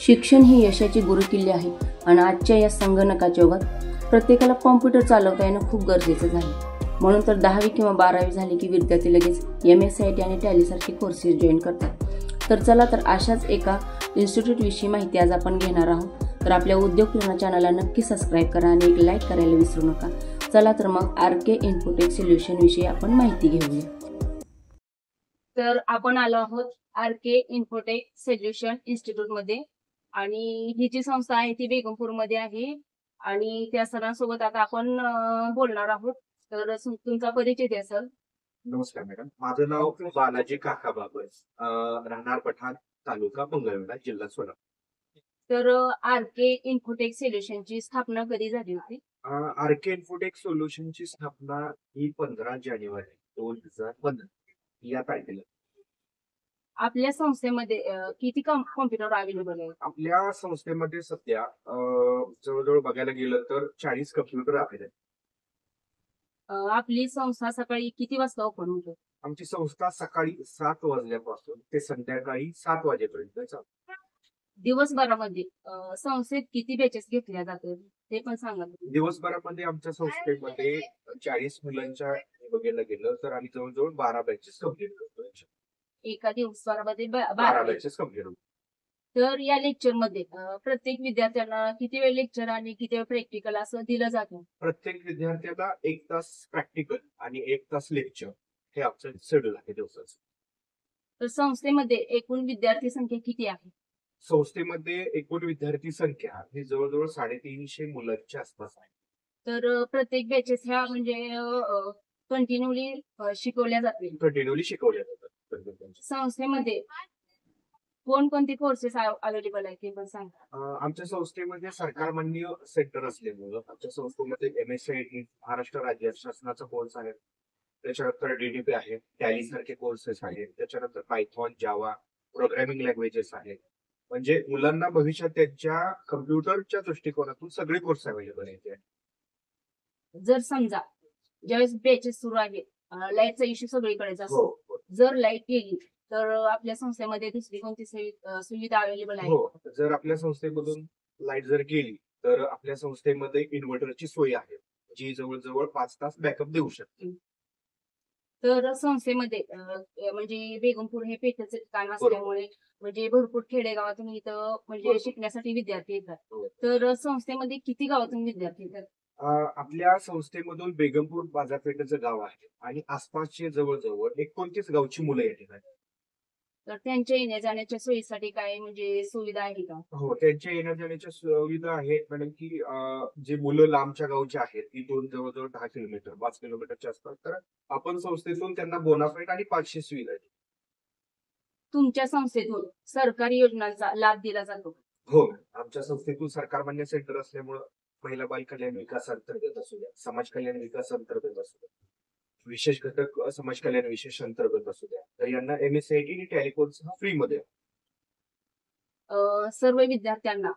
शिक्षण ही यशाची गुरुकिल्ली आहे आणि आजच्या या संगणकाच्या युगात प्रत्येकाला कॉम्प्युटर चालवता येणं खूप गरजेचं झालं. म्हणून तर 10वी किंवा 12वी झाली की विद्यार्थी लगेच MSIT आणि टॅलीसारखे कोर्सेस जॉईन करतात. तर चला तर अशाच एका इन्स्टिट्यूटविषयी माहिती आज आपण घेणार आहोत. तर आपल्या उद्योग प्रेरणा चॅनलला नक्की सबस्क्राईब करा आणि एक लाईक करायला विसरू नका. चला तर मग RK इन्फोटेक सोल्युशन विषयी आपण माहिती घेऊया. तर आपण आलो आहोत RK इन्फोटेक सोल्युशन इन्स्टिट्यूट मध्ये आणि ही जी संस्था आहे ती बेगमपूर मध्ये आहे आणि त्या सरांसोबत आता आपण बोलणार आहोत. तर तुमचा परिचय द्या सर. नमस्कार मॅडम, माझं नाव बालाजी काका बाबर, राहणार पठाण, तालुका मंगळवेढा, जिल्हा सोलापूर. तर RK इन्फोटेक सोल्युशनची स्थापना कधी झाली होती? RK इन्फोटेक सोल्युशनची स्थापना ही 15 जानेवारी 2015 या तारखेला. आपल्या संस्थेमध्ये किती कॉम्प्युटर अवेलेबल आहेत? आपल्या संस्थेमध्ये सध्या जवळजवळ बघायला गेलं तर 40 कम्प्युटर आहेत. आपली संस्था सकाळी किती वाजता ओपन होते? आमची संस्था सकाळी 7 वाजल्यापासून ते संध्याकाळी 7 वाजेपर्यंत चालते. दिवसभरामध्ये संस्थेत किती बॅचेस घेतल्या जातात ते पण सांगा. दिवसभरामध्ये आमच्या संस्थेमध्ये 40 मुलांच्या बघायला गेलं तर आम्ही जवळजवळ 12 बॅचेस कम्प्लीट करतो. एका दिवसभरामध्ये 12 बॅचेस कम्प्लीट होतो. तर या लेक्चर मध्ये प्रत्येक विद्यार्थ्यांना किती वेळ लेक्चर आणि किती वेळ प्रॅक्टिकल असं दिलं जातं? प्रत्येक विद्यार्थ्याला 1 तास प्रॅक्टिकल आणि 1 तास लेक्चर हे आमचं शेड्यूल आहे दिवसाचं. तर संस्थेमध्ये एकूण विद्यार्थी संख्या किती आहे? संस्थेमध्ये एकूण विद्यार्थी संख्या ही जवळजवळ 350 मुलांच्या आसपास आहे. तर प्रत्येक बॅचेस ह्या म्हणजे कंटिन्युअली शिकवल्या जातील? कंटिन्युअली शिकवल्या जातात. संस्थेमध्ये कोणकोणते कोर्सेस अवेलेबल आहेत ते पण सांगा. आमच्या संस्थेमध्ये सरकारमान्य सेंटर असल्यामुळं आमच्या संस्थेमध्ये MSIT महाराष्ट्र राज्य शासनाचा कोर्स आहे, त्याच्यानंतर DDP आहे, टॅली सारखे कोर्सेस आहेत, त्याच्यानंतर पायथॉन, जावा, प्रोग्रामिंग लँग्वेजेस आहेत. म्हणजे मुलांना भविष्यात त्यांच्या कम्प्युटरच्या दृष्टिकोनातून सगळे कोर्स अवेलेबल आहेत. जर समजा ज्यावेळेस बॅचेस सुरू आहेत, लाईटचा इश्यू सगळीकडेच असतो. हो. जर लाईट गेली तर आपल्या संस्थेमध्ये दुसरी कोणती सुविधा अवेलेबल आहे? हो, जर आपल्या संस्थेमधून लाईट जर गेली तर आपल्या संस्थेमध्ये इन्व्हर्टरची सोय आहे, जी जवळजवळ 5 तास बॅकअप देऊ शकते. तर संस्थेमध्ये म्हणजे बेगमपूर हे पेठेचे ठिकाण असल्यामुळे म्हणजे भरपूर खेडेगावातून इथं म्हणजे शिकण्यासाठी विद्यार्थी येतात. तर संस्थेमध्ये किती गावातून विद्यार्थी येतात? आपल्या संस्थेमधून बेगमपूर बाजारपेठेचं गाव आहे आणि आसपासचे जवळजवळ 29 गावची मुलं या ठिकाणी. तर त्यांच्या येण्या जाण्याच्या सोयीसाठी काय म्हणजे सुविधा आहे का? हो, त्यांच्या येण्या जाण्याच्या सुविधा आहेत मॅडम, की जे मुलं लांबच्या गावचे आहेत इथून जवळजवळ 10 किलोमीटर 5 किलोमीटरच्या आसपास, तर आपण संस्थेतून त्यांना बोनाफाईड आणि 500 सुविधा आहे. तुमच्या संस्थेतून सरकारी योजनांचा लाभ दिला जातो? हो, आमच्या संस्थेतून सरकार मान्य सेंटर असल्यामुळं महिला बाल कल्याण विकास अंतर्गत असू द्या, समाज कल्याण विकास अंतर्गत असू द्या, विशेष घटक समाज कल्याण विशेष अंतर्गत असू द्या, तर यांना MSIT आणि टॅली कोर्स हा फ्री मध्ये. सर्व विद्यार्थ्यांना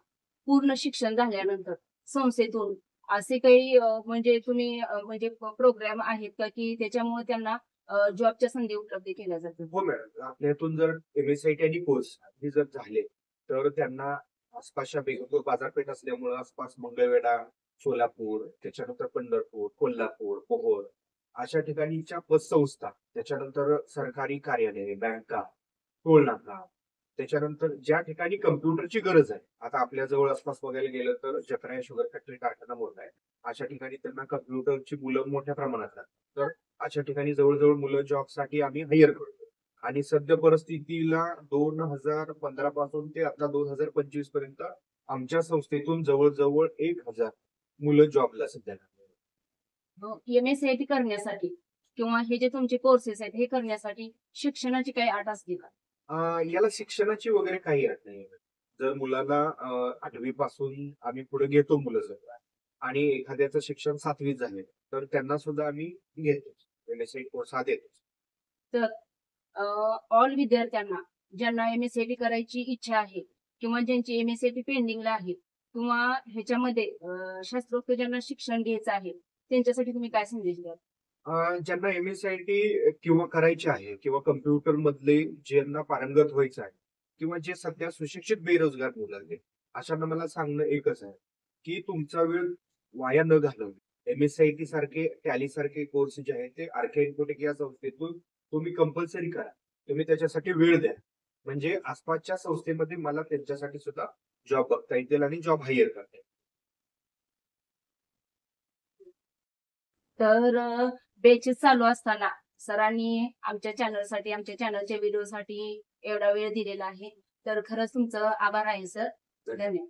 पूर्ण शिक्षण झाल्यानंतर संस्थेतून असे काही म्हणजे तुम्ही म्हणजे प्रोग्राम आहेत का की त्याच्यामुळे त्यांना जॉबच्या संधी उपलब्ध केल्या जातात? हो मॅडम, आपल्यातून जर MSIT आणि कोर्स हे जर झाले तर त्यांना आसपासच्या बेगमपूर बाजारपेठ असल्यामुळे आसपास मंगळवेढा, सोलापूर, त्याच्यानंतर पंढरपूर, कोल्हापूर, पोहोर अशा ठिकाणीच्या पतसंस्था, त्याच्यानंतर सरकारी कार्यालय, बँका, टोल नाका, त्याच्यानंतर ज्या ठिकाणी कम्प्युटरची गरज आहे, आता आपल्या जवळ आसपास बघायला गेलं तर जकराया शुगर फॅक्टरी कारखाना मोठा आहे, अशा ठिकाणी त्यांना कम्प्युटरची मुलं मोठ्या प्रमाणात लागतात. तर अशा ठिकाणी जवळजवळ मुलं जॉबसाठी आम्ही हायर करतो आणि सध्या परिस्थितीला 2015 पासून ते आता 2025 पर्यंत आमच्या संस्थेतून जवळजवळ 1000 मुलं जॉबला सध्या. MSIT करण्यासाठी किंवा हे जे तुमचे कोर्सेस आहेत हे करण्यासाठी शिक्षणाची काही अट असते का? याला शिक्षणाची वगैरे काही अट नाही. जर मुलाला 8वी पासून आम्ही पुढे घेतो मुलं जर आणि एखाद्याचं शिक्षण 7वी झाले तर त्यांना सुद्धा आम्ही घेतो, MSIT कोर्स हा देतो. तर ऑल विद्यार्थ्यांना ज्यांना MSIT करायची इच्छा आहे किंवा ज्यांची MSIT पेंडिंगला आहे किंवा ह्याच्यामध्ये शास्त्रोक्त ज्यांना शिक्षण घ्यायचं आहे त्यांच्यासाठी तुम्ही काय संदेश द्याल? ज्यांना MSIT किंवा करायचे आहे किंवा कम्प्युटर मधले ज्यांना पारंगत व्हायचं आहे किंवा जे सध्या सुशिक्षित बेरोजगार मुलं आहेत अशांना मला सांगणं एकच आहे की तुमचा वेळ वाया न घालवणे MSIT सारखे टॅली सारखे कोर्स जे आहेत ते आरके इन्फोटेक या संस्थेतून तुम्ही कंपल्सरी करा. तुम्ही त्याच्यासाठी वेळ द्या. म्हणजे आसपासच्या संस्थेमध्ये मला त्यांच्यासाठी सुद्धा जॉब बघता येतील आणि जॉब हायर करता येईल. तर बेचेस चालू असताना सरांनी आमच्या चॅनलसाठी आमच्या चॅनलच्या व्हिडिओसाठी एवढा वेळ दिलेला आहे. तर खरंच तुमचं आभार आहे सर. धन्यवाद.